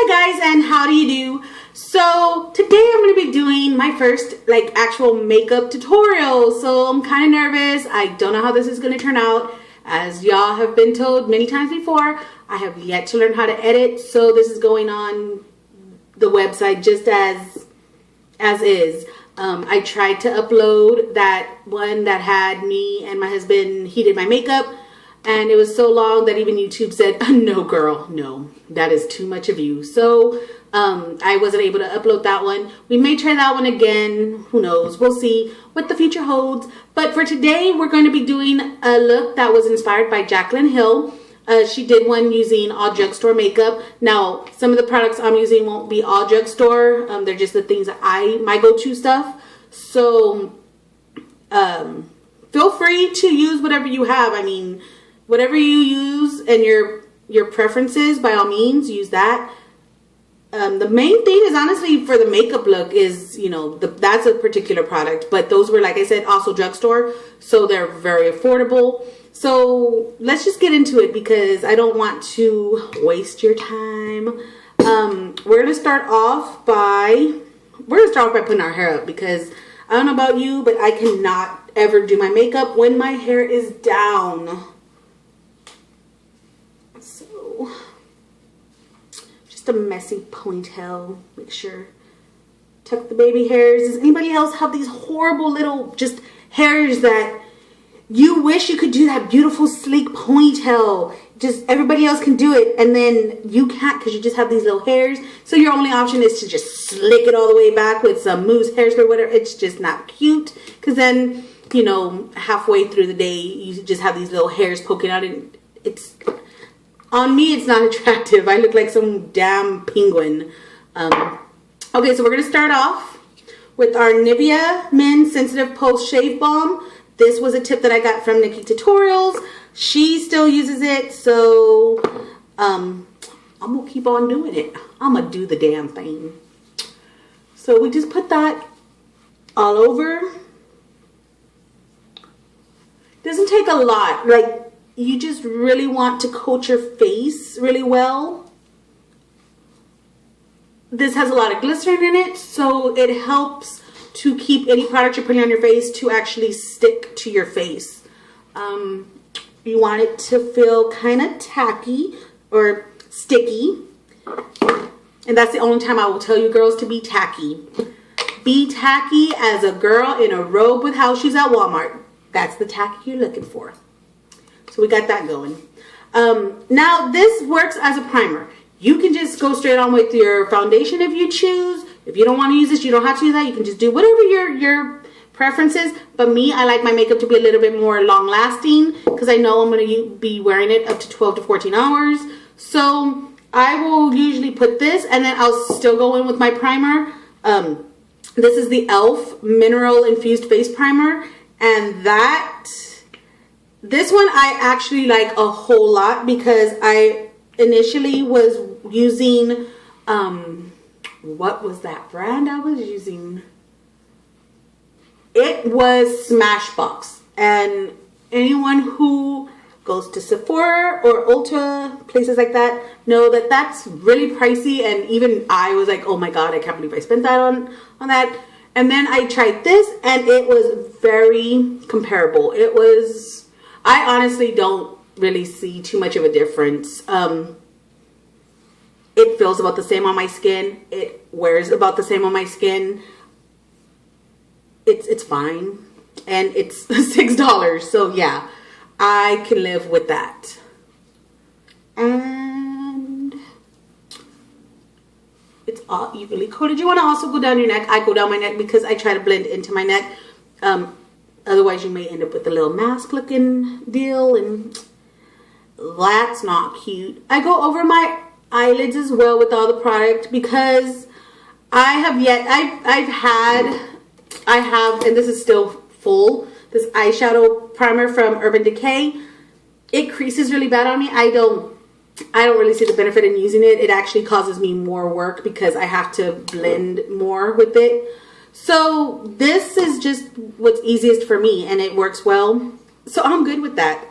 Hi guys, and how do you do? So today I'm going to be doing my first actual makeup tutorial. So I'm kind of nervous. I don't know how this is going to turn out. As y'all have been told many times before, I have yet to learn how to edit. So this is going on the website just as is. I tried to upload that one that had me and my husband. He did my makeup. And it was so long that even YouTube said, no girl, no, that is too much of you. So I wasn't able to upload that one. We may try that one again. Who knows? We'll see what the future holds. But for today, we're going to be doing a look that was inspired by Jaclyn Hill. She did one using all drugstore makeup. Now, some of the products I'm using won't be all drugstore. They're just the things that my go-to stuff. So feel free to use whatever you have. I mean, whatever you use and your preferences, by all means, use that. The main thing is honestly for the makeup look is, you know, that's a particular product. But those were, like I said, also drugstore. So they're very affordable. So let's just get into it because I don't want to waste your time. We're going to start off by putting our hair up because I don't know about you, but I cannot ever do my makeup when my hair is down. A messy ponytail. Make sure tuck the baby hairs. Does anybody else have these horrible little just hairs that you wish you could do that beautiful sleek ponytail? Just everybody else can do it and then you can't because you just have these little hairs. So your only option is to just slick it all the way back with some mousse hairspray, whatever. It's just not cute because then, you know, halfway through the day you just have these little hairs poking out and it's... On me, it's not attractive. I look like some damn penguin. Okay, so we're going to start off with our Nivea Men Sensitive Pulse Shave Balm. This was a tip that I got from Nikki Tutorials. She still uses it, so I'm going to keep on doing it. I'm going to do the damn thing. So we just put that all over. Doesn't take a lot. Like, you just really want to coat your face really well. This has a lot of glycerin in it, so it helps to keep any product you're putting on your face to actually stick to your face. You want it to feel kind of tacky or sticky. And that's the only time I will tell you girls to be tacky. Be tacky as a girl in a robe with house shoes at Walmart. That's the tacky you're looking for. So we got that going. Now this works as a primer. You can just go straight on with your foundation if you choose. If you don't want to use this, you don't have to use that. You can just do whatever your preference is. But me, I like my makeup to be a little bit more long lasting because I know I'm going to be wearing it up to 12 to 14 hours. So I will usually put this and then I'll still go in with my primer. This is the e.l.f. Mineral Infused Face Primer. And this one I actually like a whole lot because I initially was using, what was that brand I was using? It was Smashbox. And anyone who goes to Sephora or Ulta, places like that, know that that's really pricey. And even I was like, oh my God, I can't believe I spent that on that. And then I tried this and it was very comparable. It was... I honestly don't really see too much of a difference. It feels about the same on my skin. It wears about the same on my skin. It's fine. And it's $6. So yeah, I can live with that. And it's all evenly coated. You want to also go down your neck. I go down my neck because I try to blend into my neck. Otherwise, you may end up with a little mask looking deal and that's not cute. I go over my eyelids as well with all the product because I have, and this is still full, this eyeshadow primer from Urban Decay. It creases really bad on me. I don't really see the benefit in using it. It actually causes me more work because I have to blend more with it. So this is just what's easiest for me and it works well. So I'm good with that.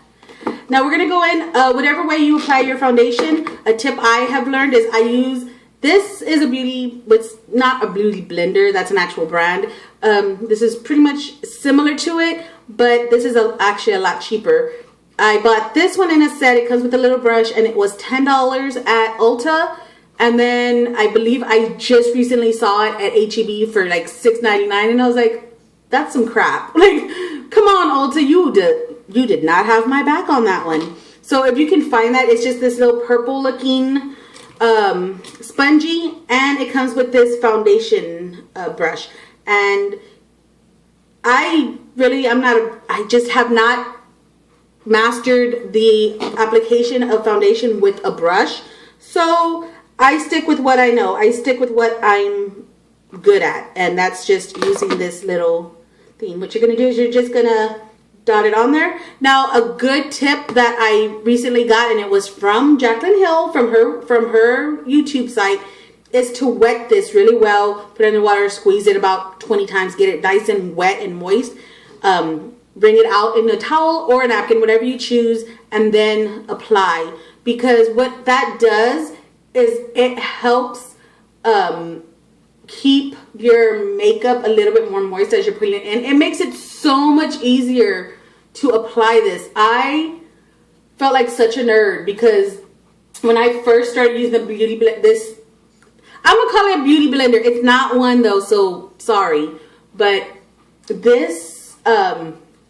Now we're going to go in whatever way you apply your foundation. A tip I have learned is I use This is a beauty, it's not a beauty blender, that's an actual brand. This is pretty much similar to it, but this is actually a lot cheaper. I bought this one in a set. It comes with a little brush, and it was $10 at Ulta. And then I believe I just recently saw it at H-E-B for like $6.99, and I was like, that's some crap. Like, come on, Ulta, you did not have my back on that one. So if you can find that, it's just this little purple looking spongy, and it comes with this foundation brush. And I just have not mastered the application of foundation with a brush. So I stick with what I know. I stick with what I'm good at, and that's just using this little thing. What you're going to do is you're just going to dot it on there. Now, a good tip that I recently got, and it was from Jaclyn Hill, from her YouTube site, is to wet this really well. Put it in the water, squeeze it about 20 times, get it nice and wet and moist. Bring it out in a towel or a napkin, whatever you choose, and then apply. Because what that does is it helps keep your makeup a little bit more moist as you're putting it in. It makes it so much easier to apply this. I felt like such a nerd because when I first started using the beauty blend, I'm gonna call it a beauty blender. It's not one though, so sorry. But this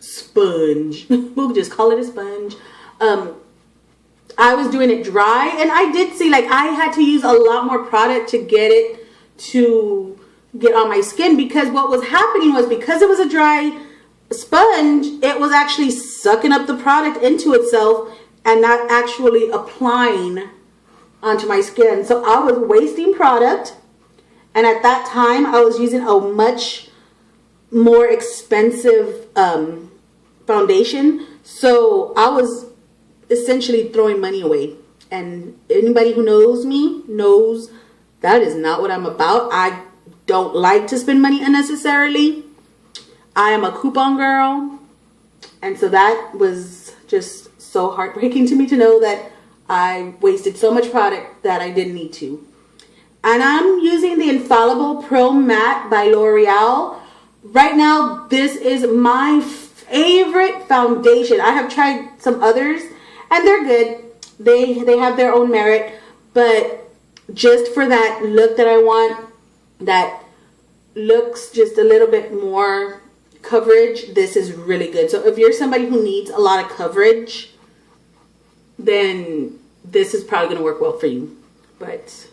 sponge, we'll just call it a sponge. I was doing it dry, and I did see like I had to use a lot more product to get it to get on my skin, because what was happening was, because it was a dry sponge, it was actually sucking up the product into itself and not actually applying onto my skin. So I was wasting product, and at that time I was using a much more expensive foundation, so I was essentially throwing money away. And anybody who knows me knows that is not what I'm about. I don't like to spend money unnecessarily. I am a coupon girl, and so that was just so heartbreaking to me to know that I wasted so much product that I didn't need to. And I'm using the Infallible Pro Matte by L'Oreal. Right now, this is my favorite foundation. I have tried some others, and they're good. They have their own merit, but just for that look that I want, that looks just a little bit more coverage, this is really good. So if you're somebody who needs a lot of coverage, then this is probably going to work well for you. But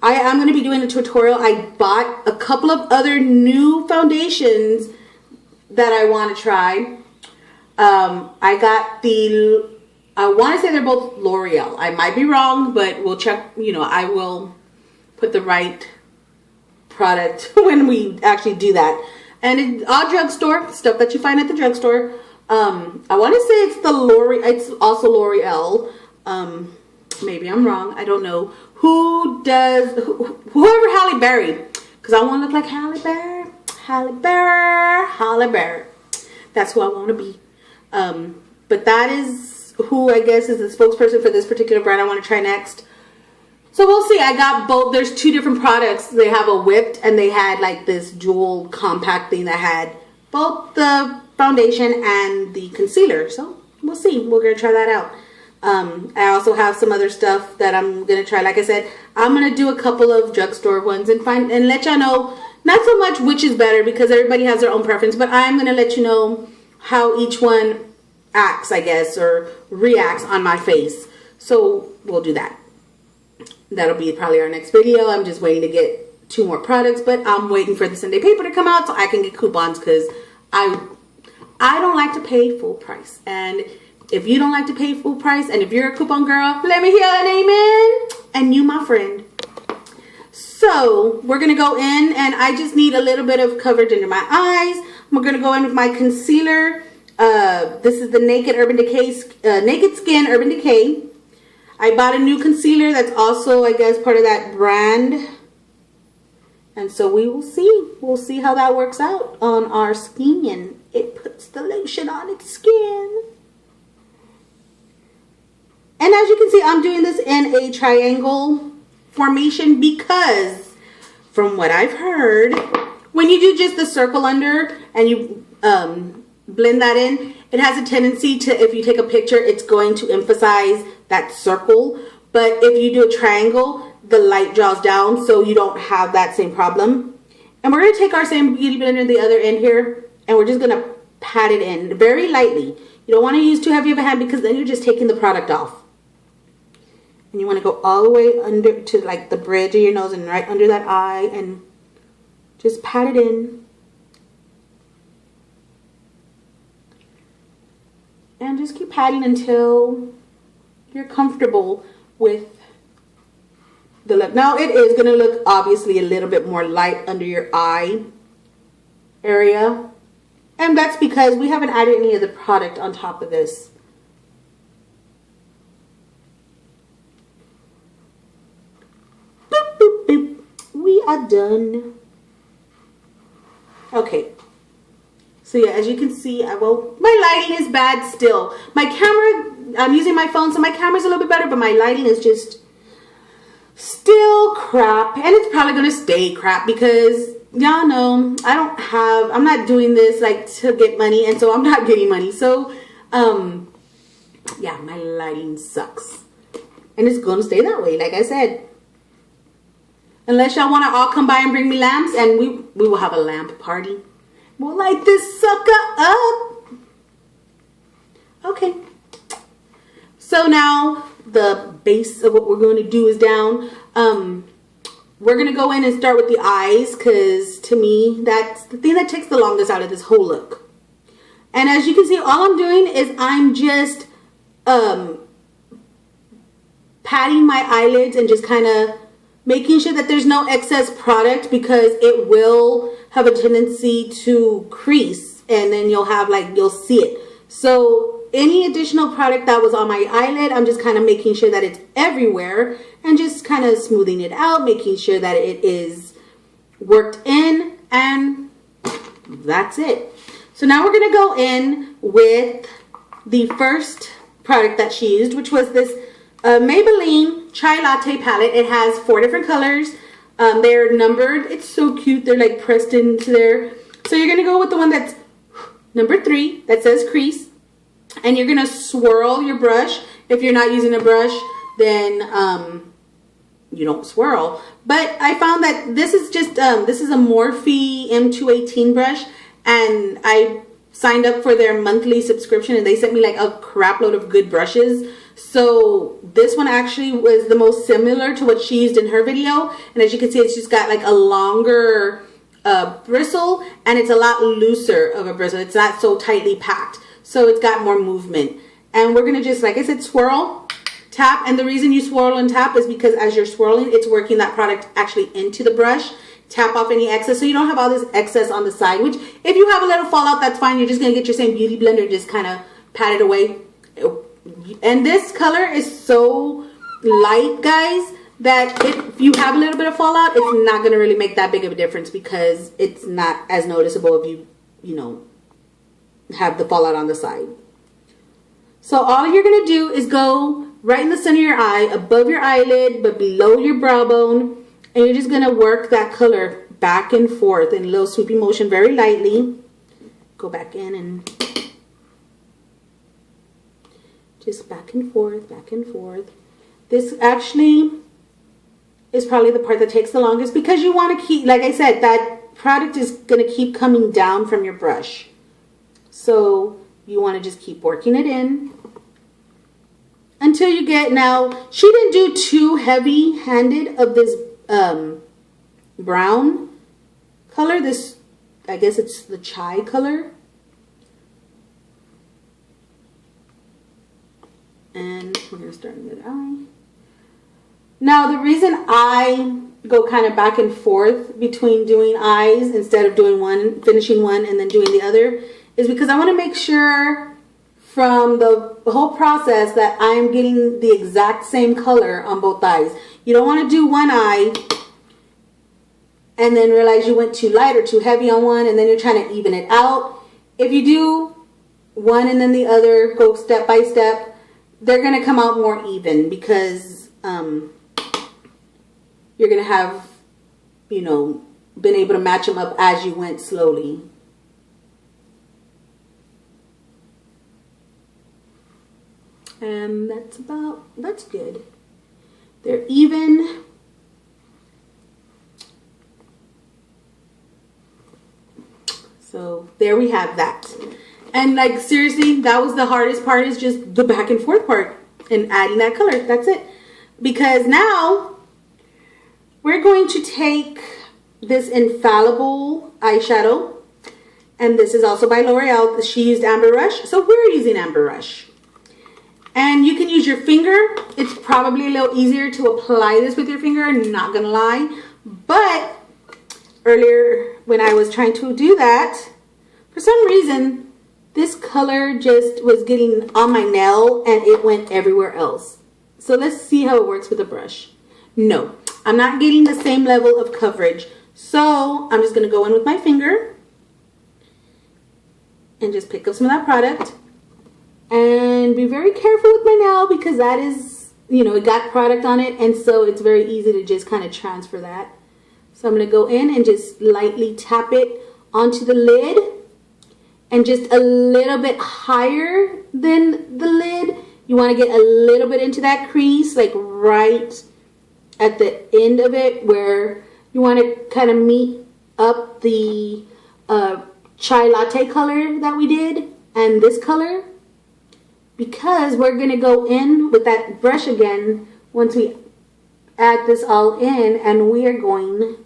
I am going to be doing a tutorial. I bought a couple of other new foundations that I want to try. I got I want to say they're both L'Oreal. I might be wrong, but we'll check. You know, I will put the right product when we actually do that. And it's all drugstore stuff that you find at the drugstore. I want to say it's the L'Oreal. It's also L'Oreal. Maybe I'm wrong. I don't know. Whoever Halle Berry, because I want to look like Halle Berry. Halle Berry. That's who I want to be. But that is who I guess is the spokesperson for this particular brand I want to try next. So we'll see. I got both. There's two different products. They have a whipped, and they had like this dual compact thing that had both the foundation and the concealer. So we'll see. We're going to try that out. I also have some other stuff that I'm going to try. Like I said, I'm going to do a couple of drugstore ones and let y'all know, not so much which is better because everybody has their own preference, but I'm going to let you know how each one acts, I guess, or reacts on my face. So we'll do that. That'll be probably our next video. I'm just waiting to get 2 more products, but I'm waiting for the Sunday paper to come out so I can get coupons, because I don't like to pay full price. And if you don't like to pay full price, and if you're a coupon girl, let me hear an amen. And you, my friend. So we're going to go in, and I just need a little bit of coverage under my eyes. I'm going to go in with my concealer. This is the Naked Skin Urban Decay. I bought a new concealer that's also, I guess, part of that brand. And so we will see. We'll see how that works out on our skin. It puts the lotion on its skin. And as you can see, I'm doing this in a triangle formation, because from what I've heard, when you do just the circle under and you blend that in, it has a tendency to, if you take a picture, it's going to emphasize that circle. But if you do a triangle, the light draws down, so you don't have that same problem. And we're going to take our same beauty blender, the other end here, and we're just going to pat it in very lightly. You don't want to use too heavy of a hand, because then you're just taking the product off. And you want to go all the way under to like the bridge of your nose and right under that eye, and just pat it in. And just keep patting until you're comfortable with the look. Now it is going to look obviously a little bit more light under your eye area. And that's because we haven't added any of the product on top of this. Boop, boop, boop. We are done. Okay. So yeah, as you can see, my lighting is bad still. My camera, I'm using my phone, so my camera's a little bit better, but my lighting is just still crap. And it's probably going to stay crap because y'all know I'm not doing this like to get money, and so I'm not getting money. So yeah, my lighting sucks. And it's going to stay that way, like I said. Unless y'all want to all come by and bring me lamps, and we will have a lamp party. We'll light this sucker up. Okay. So now the base of what we're going to do is down. We're going to go in and start with the eyes, because to me, that's the thing that takes the longest out of this whole look. And as you can see, all I'm doing is I'm just patting my eyelids and just kind of making sure that there's no excess product, because it will have a tendency to crease, and then you'll see it. So any additional product that was on my eyelid, I'm just kind of making sure that it's everywhere and just kind of smoothing it out, making sure that it is worked in, and that's it. So now we're going to go in with the first product that she used, which was this Maybelline Chai Latte palette. It has 4 different colors. They're numbered. It's so cute. They're like pressed into there. So you're going to go with the one that's number 3 that says crease. And you're going to swirl your brush. If you're not using a brush, then you don't swirl. But I found that this is just, this is a Morphe M218 brush. And I signed up for their monthly subscription, and they sent me like a crap load of good brushes. So this one actually was the most similar to what she used in her video. And as you can see, it's just got like a longer bristle, and it's a lot looser of a bristle. It's not so tightly packed. So it's got more movement. And we're going to just, like I said, swirl, tap. And the reason you swirl and tap is because as you're swirling, it's working that product actually into the brush. Tap off any excess, so you don't have all this excess on the side, which if you have a little fallout, that's fine. You're just going to get your same beauty blender and just kind of pat it away. And this color is so light, guys, that if you have a little bit of fallout, it's not going to really make that big of a difference, because it's not as noticeable if you know, have the fallout on the side. So all you're going to do is go right in the center of your eye, above your eyelid, but below your brow bone. And you're just going to work that color back and forth in a little sweeping motion, very lightly. Go back in and just back and forth, back and forth. This actually is probably the part that takes the longest, because you want to keep, like I said, that product is going to keep coming down from your brush. So you want to just keep working it in until you get, now she didn't do too heavy handed of this brown color. This, I guess it's the chai color. And we're going to start in the other eye. Now the reason I go kind of back and forth between doing eyes instead of doing one, finishing one and then doing the other, is because I want to make sure from the whole process that I'm getting the exact same color on both eyes. You don't want to do one eye and then realize you went too light or too heavy on one, and then you're trying to even it out. If you do one and then the other, go step by step, they're going to come out more even, because you're going to have, you know, been able to match them up as you went slowly. And that's good. They're even. So there we have that. And like, seriously, that was the hardest part, is just the back and forth part and adding that color. That's it. Because now we're going to take this Infallible eyeshadow. And this is also by L'Oreal. She used Amber Rush, so we're using Amber Rush. And you can use your finger. It's probably a little easier to apply this with your finger, I'm not gonna lie. But earlier when I was trying to do that, for some reason, this color just was getting on my nail and it went everywhere else. So let's see how it works with a brush. No, I'm not getting the same level of coverage. So I'm just gonna go in with my finger and just pick up some of that product. And be very careful with my nail, because that is, you know, it got product on it, and so it's very easy to just kind of transfer that. So I'm going to go in and just lightly tap it onto the lid, and just a little bit higher than the lid. You want to get a little bit into that crease, like right at the end of it, where you want to kind of meet up the chai latte color that we did and this color. Because we're going to go in with that brush again once we add this all in, and we are going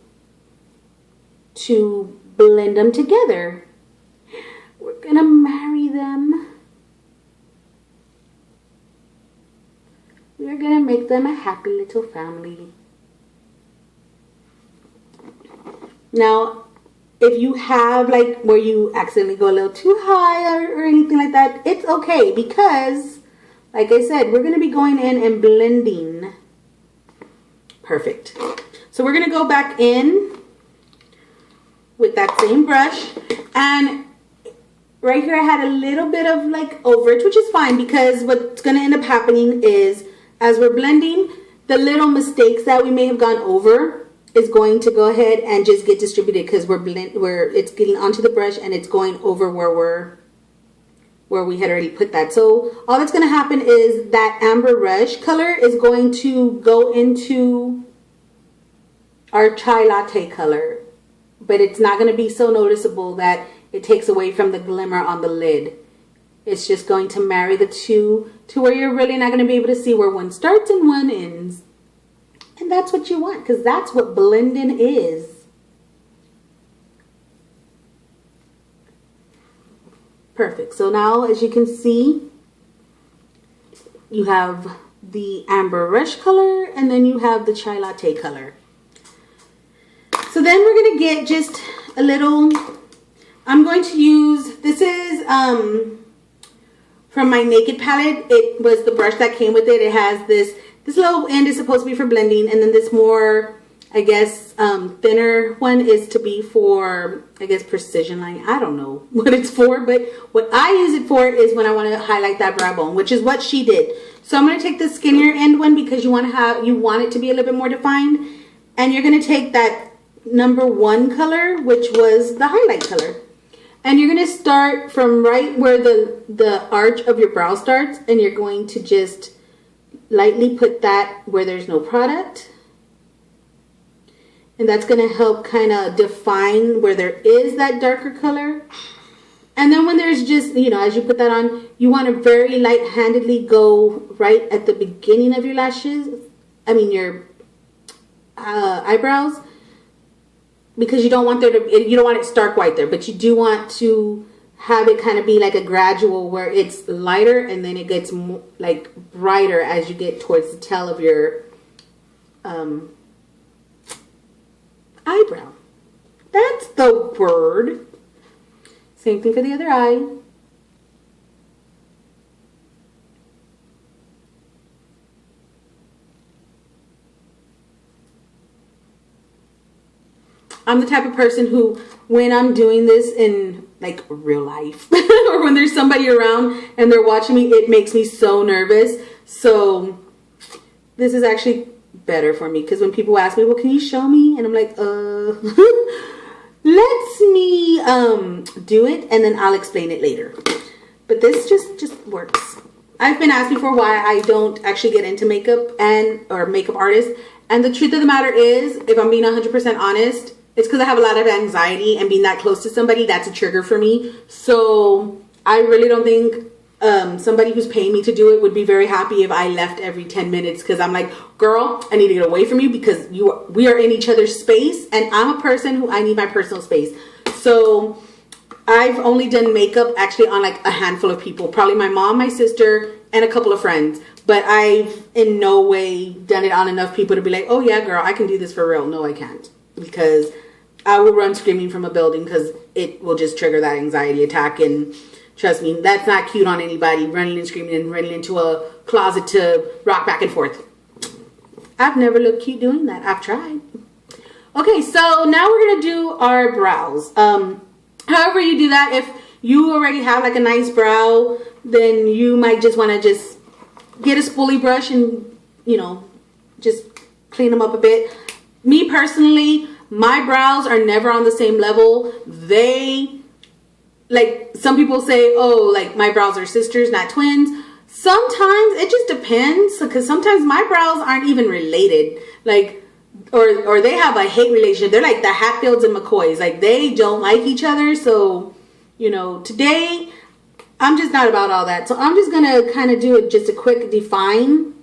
to blend them together. We're going to marry them. We're going to make them a happy little family. Now, if you have like where you accidentally go a little too high or anything like that, it's okay, because like I said, we're going to be going in and blending. Perfect. So we're going to go back in with that same brush, and right here I had a little bit of like overage, which is fine, because what's going to end up happening is as we're blending, the little mistakes that we may have gone over is going to go ahead and just get distributed, because it's getting onto the brush and it's going over where we had already put that. So all that's going to happen is that Amber Rush color is going to go into our chai latte color, but it's not going to be so noticeable that it takes away from the glimmer on the lid. It's just going to marry the two to where you're really not going to be able to see where one starts and one ends. And that's what you want, because that's what blending is. Perfect. So now, as you can see, you have the Amber Rush color, and then you have the chai latte color. So then we're going to get just a little, I'm going to use, this is from my Naked palette. It was the brush that came with it. It has this little end is supposed to be for blending, and then this more, I guess, thinner one is to be for, I guess, precision line. I don't know what it's for, but what I use it for is when I want to highlight that brow bone, which is what she did. So I'm going to take the skinnier end one, because you want it to be a little bit more defined, and you're going to take that #1 color, which was the highlight color, and you're going to start from right where the arch of your brow starts, and you're going to just lightly put that where there's no product, and that's going to help kind of define where there is that darker color. And then when there's just, you know, as you put that on, you want to very light-handedly go right at the beginning of your lashes, your eyebrows, because you don't want you don't want it stark white there, but you do want to have it kind of be like a gradual where it's lighter, and then it gets more, like, brighter as you get towards the tail of your eyebrow. That's the word. Same thing for the other eye. I'm the type of person who, when I'm doing this in like real life or when there's somebody around and they're watching me, it makes me so nervous. So this is actually better for me. Because when people ask me, well, can you show me? And I'm like, let me do it, and then I'll explain it later. But this just works. I've been asked before why I don't actually get into makeup or makeup artists. And the truth of the matter is, if I'm being 100% honest, it's because I have a lot of anxiety, and being that close to somebody, that's a trigger for me. So I really don't think somebody who's paying me to do it would be very happy if I left every 10 minutes, because I'm like, girl, I need to get away from you because we are in each other's space, and I'm a person who I need my personal space. So I've only done makeup actually on like a handful of people, probably my mom, my sister, and a couple of friends. But I've in no way done it on enough people to be like, oh yeah, girl, I can do this for real. No, I can't, because I will run screaming from a building because it will just trigger that anxiety attack. And trust me, that's not cute on anybody, running and screaming and running into a closet to rock back and forth. I've never looked cute doing that. I've tried. Okay, so now we're going to do our brows. However you do that, if you already have like a nice brow, then you might just want to just get a spoolie brush and, you know, just clean them up a bit. Me personally, my brows are never on the same level. Like some people say, oh, like my brows are sisters, not twins. Sometimes it just depends, because sometimes my brows aren't even related. Like, or they have a hate relationship. They're like the Hatfields and McCoys. Like, they don't like each other. So, you know, today I'm just not about all that. So I'm just going to kind of do just a quick define.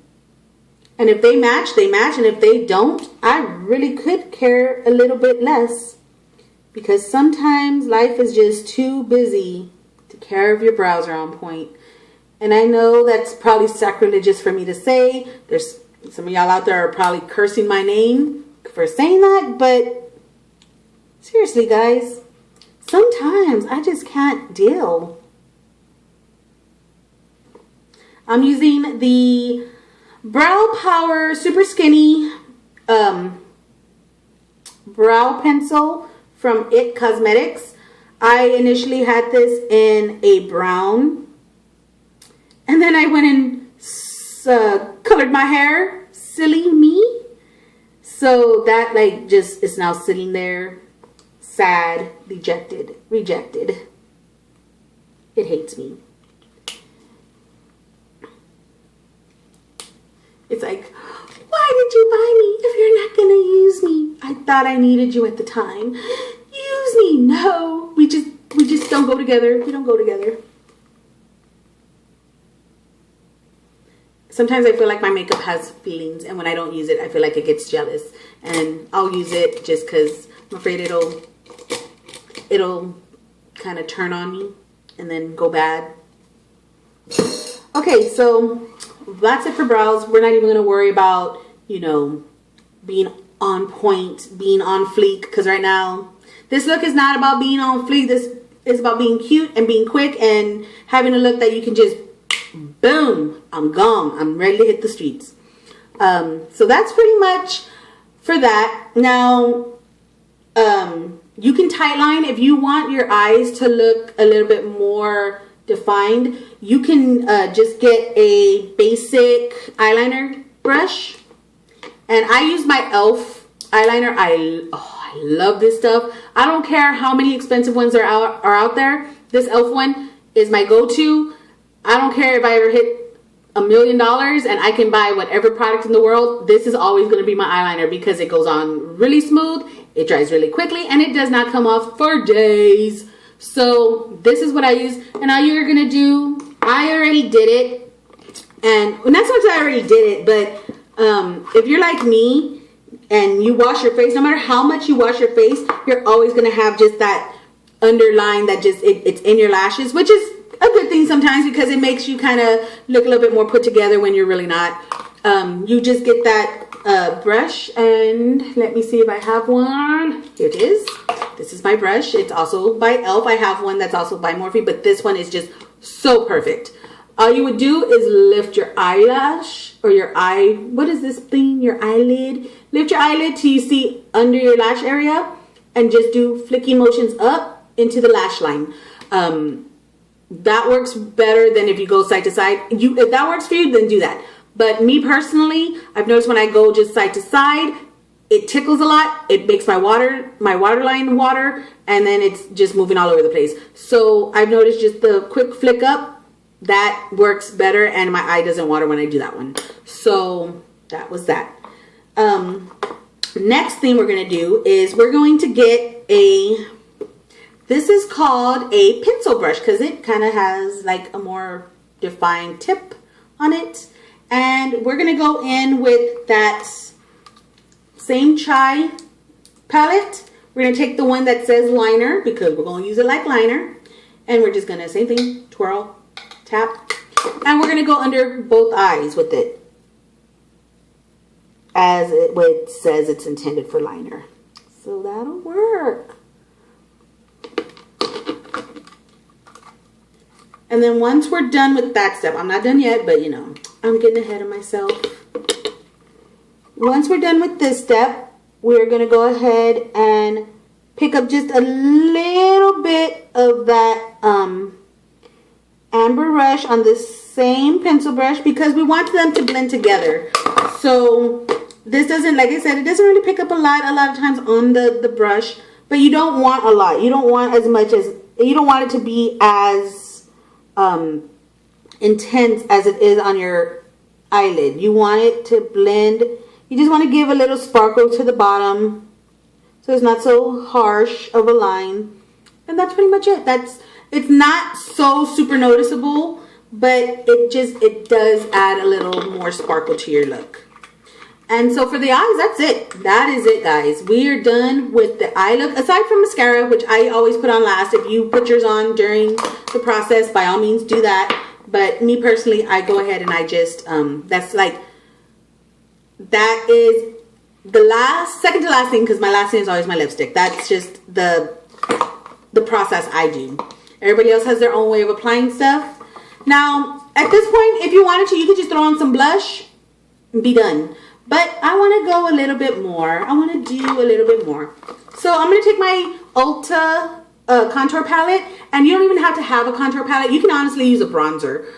And if they match, they match. And if they don't, I really could care a little bit less. Because sometimes life is just too busy to care if your brows are on point. And I know that's probably sacrilegious for me to say. There's some of y'all out there are probably cursing my name for saying that. But seriously, guys, sometimes I just can't deal. I'm using the Brow Power Super Skinny brow pencil from It Cosmetics. I initially had this in a brown, and then I went and colored my hair. Silly me. So that like just is now sitting there, sad, dejected, rejected. It hates me. It's like, why did you buy me if you're not gonna use me? I thought I needed you at the time. Use me. No, we just don't go together. We don't go together. Sometimes I feel like my makeup has feelings, and when I don't use it, I feel like it gets jealous, and I'll use it just because I'm afraid it'll kind of turn on me and then go bad. Okay, so that's it for brows. We're not even going to worry about, you know, being on point, being on fleek, because right now this look is not about being on fleek. This is about being cute and being quick and having a look that you can just boom, I'm gone, I'm ready to hit the streets. So that's pretty much for that. Now you can tightline if you want your eyes to look a little bit more defined. You can just get a basic eyeliner brush, and I use my e.l.f. eyeliner. I love this stuff. I don't care how many expensive ones are out there. This e.l.f. one is my go-to. I don't care if I ever hit $1 million and I can buy whatever product in the world. This is always going to be my eyeliner because it goes on really smooth, it dries really quickly, and it does not come off for days. So this is what I use. And all you're going to do, I already did it. And not so much I already did it, but if you're like me and you wash your face, no matter how much you wash your face, you're always going to have just that underline that just, it's in your lashes, which is a good thing sometimes because it makes you kind of look a little bit more put together when you're really not. You just get that brush, and let me see if I have one. Here it is. This is my brush. It's also by e.l.f. I have one that's also by Morphe, but this one is just so perfect. All you would do is lift your eyelash or your eye. What is this thing? Your eyelid. Lift your eyelid till you see under your lash area and just do flicking motions up into the lash line. That works better than if you go side to side. If that works for you, then do that. But me personally, I've noticed when I go just side to side, it tickles a lot. It makes my waterline water, and then it's just moving all over the place. So I've noticed just the quick flick up, that works better, and my eye doesn't water when I do that one. So that was that. Next thing we're going to do is we're going to get this is called a pencil brush because it kind of has like a more defined tip on it. And we're going to go in with that same chai palette. We're going to take the one that says liner because we're going to use it like liner. And we're just going to, same thing, twirl, tap. And we're going to go under both eyes with it, as it says it's intended for liner. So that'll work. And then once we're done with that step, I'm not done yet, but you know, I'm getting ahead of myself. Once we're done with this step, we're going to go ahead and pick up just a little bit of that amber rush on the same pencil brush because we want them to blend together. So this doesn't, like I said, it doesn't really pick up a lot of times on the brush, but you don't want a lot. You don't want as much as, you don't want it to be as intense as it is on your eyelid. You want it to blend. You just want to give a little sparkle to the bottom so it's not so harsh of a line. And that's pretty much it. It's not so super noticeable, but it does add a little more sparkle to your look. And so for the eyes, that's it. That is it, guys. We are done with the eye look. Aside from mascara, which I always put on last. If you put yours on during the process, by all means do that. But me personally, I go ahead and I just, that is the second to last thing, because my last thing is always my lipstick. That's just the process I do. Everybody else has their own way of applying stuff. Now, at this point, if you wanted to, you could just throw on some blush and be done. But I want to go a little bit more. I want to do a little bit more. So I'm going to take my Ulta contour palette. And you don't even have to have a contour palette. You can honestly use a bronzer.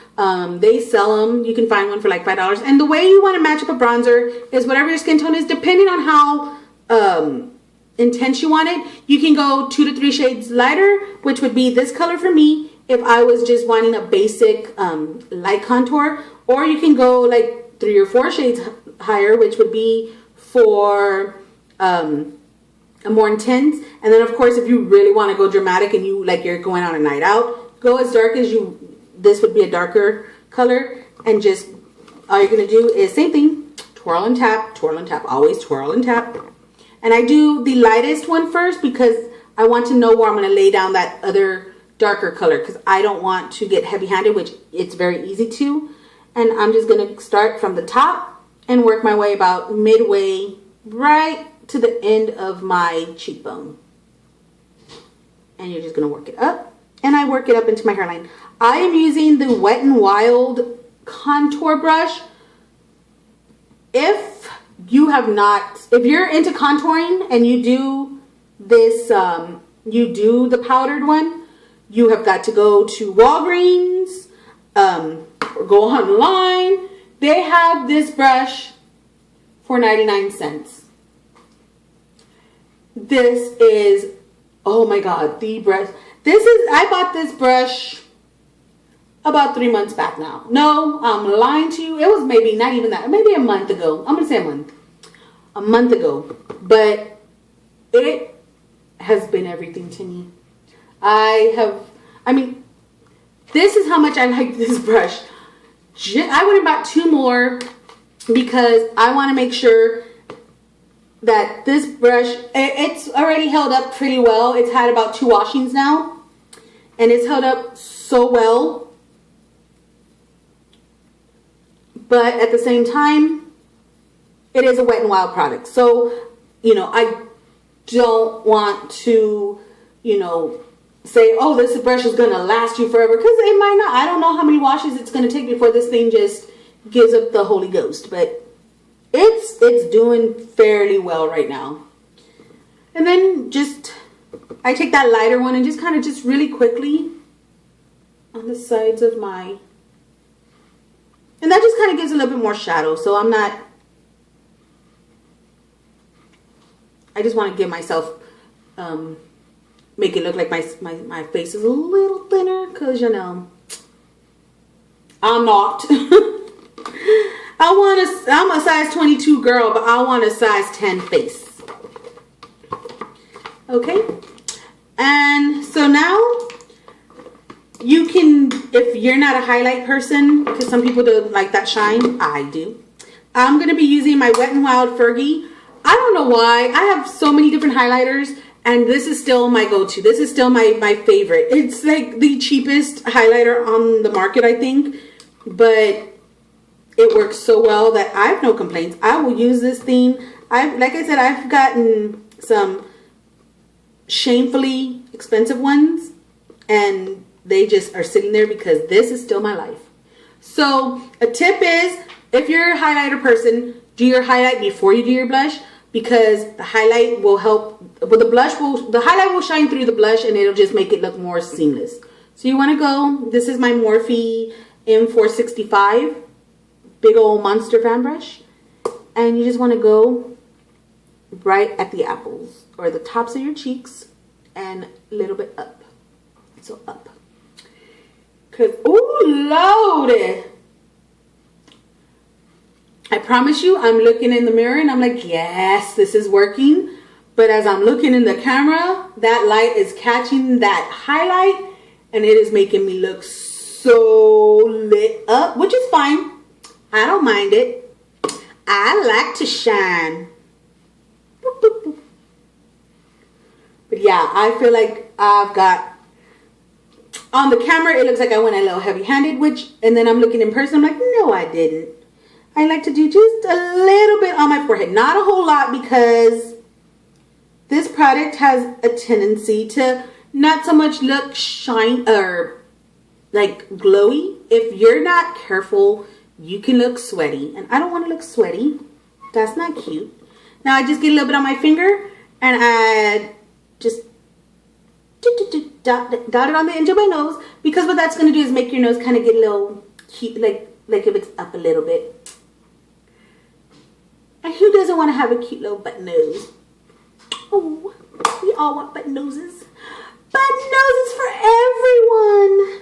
They sell them. You can find one for like $5. And the way you want to match up a bronzer is whatever your skin tone is, depending on how intense you want it. You can go 2 to 3 shades lighter, which would be this color for me if I was just wanting a basic light contour. Or you can go like 3 or 4 shades higher, which would be for a more intense. And then of course, if you really want to go dramatic and you're going on a night out, go as dark as this would be a darker color. And just all you're going to do is same thing, twirl and tap, always twirl and tap. And I do the lightest one first because I want to know where I'm going to lay down that other darker color, because I don't want to get heavy handed, which it's very easy to. And I'm just going to start from the top and work my way about midway right to the end of my cheekbone. And you're just going to work it up. And I work it up into my hairline. I am using the Wet n Wild contour brush. If you're into contouring and you do this, you do the powdered one, you have got to go to Walgreens, or go online. They have this brush for 99 cents. This is, oh my God, the brush. I bought this brush about 3 months back now. No, I'm lying to you. It was maybe not even that, maybe a month ago. I'm going to say a month ago. But it has been everything to me. This is how much I like this brush. I went and bought 2 more because I want to make sure that this brush, it's already held up pretty well. It's had about 2 washings now, and it's held up so well. But at the same time, it is a Wet n Wild product. So, I don't want to, say, oh, this brush is going to last you forever, because it might not. I don't know how many washes it's going to take before this thing just gives up the Holy Ghost, but it's doing fairly well right now. And then I take that lighter one and just kind of really quickly on the sides of my, And that just kind of gives a little bit more shadow. So I just want to give myself, make it look like my face is a little thinner. Because, you know, I'm not. I'm a size 22 girl, but I want a size 10 face. Okay. And so now you can, if you're not a highlight person, because some people don't like that shine, I do. I'm going to be using my Wet n Wild Fergie. I don't know why. I have so many different highlighters, and this is still my go-to. This is still my favorite. It's like the cheapest highlighter on the market, I think, but it works so well that I have no complaints. I will use this thing. Like I said, I've gotten some shamefully expensive ones, and they just are sitting there because this is still my life. So a tip is, if you're a highlighter person, do your highlight before you do your blush, because the highlight will help, but the highlight will shine through the blush and it'll just make it look more seamless. So you want to go, this is my Morphe M465 big old monster fan brush, and you just want to go right at the apples or the tops of your cheeks and a little bit up. So up. Cause ooh, loaded. I promise you, I'm looking in the mirror and I'm like, yes, this is working. But as I'm looking in the camera, that light is catching that highlight and it is making me look so lit up, which is fine. I don't mind it. I like to shine. Boop, boop, boop. But yeah, I feel like I've got, on the camera, it looks like I went a little heavy-handed, and then I'm looking in person, I'm like, no, I didn't. I like to do just a little bit on my forehead. Not a whole lot, because this product has a tendency to not so much look shine or like glowy. If you're not careful, you can look sweaty, and I don't want to look sweaty. That's not cute. Now I just get a little bit on my finger and I just dot it on the edge of my nose, because what that's going to do is make your nose kind of get a little cute, like if it's up a little bit. And who doesn't want to have a cute little button nose? Oh, we all want button noses. Button noses for everyone.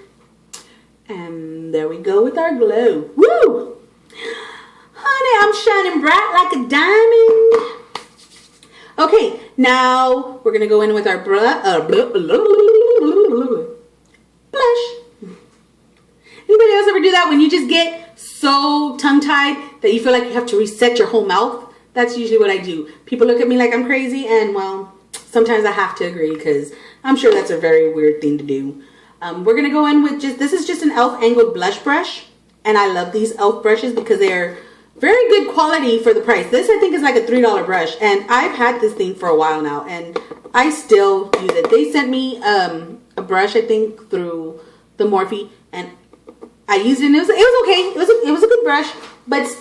And there we go with our glow. Woo! Honey, I'm shining bright like a diamond. Okay, now we're going to go in with our blush. Anybody else ever do that when you just get so tongue-tied that you feel like you have to reset your whole mouth? That's usually what I do. People look at me like I'm crazy, and well, sometimes I have to agree, because I'm sure that's a very weird thing to do. We're going to go in with this is just an e.l.f. angled blush brush. And I love these e.l.f. brushes because they're very good quality for the price. This, I think, is like a $3 brush. And I've had this thing for a while now, and I still use it. They sent me a brush, I think, through the Morphe, and I used it, and it was okay. It was a good brush, but still.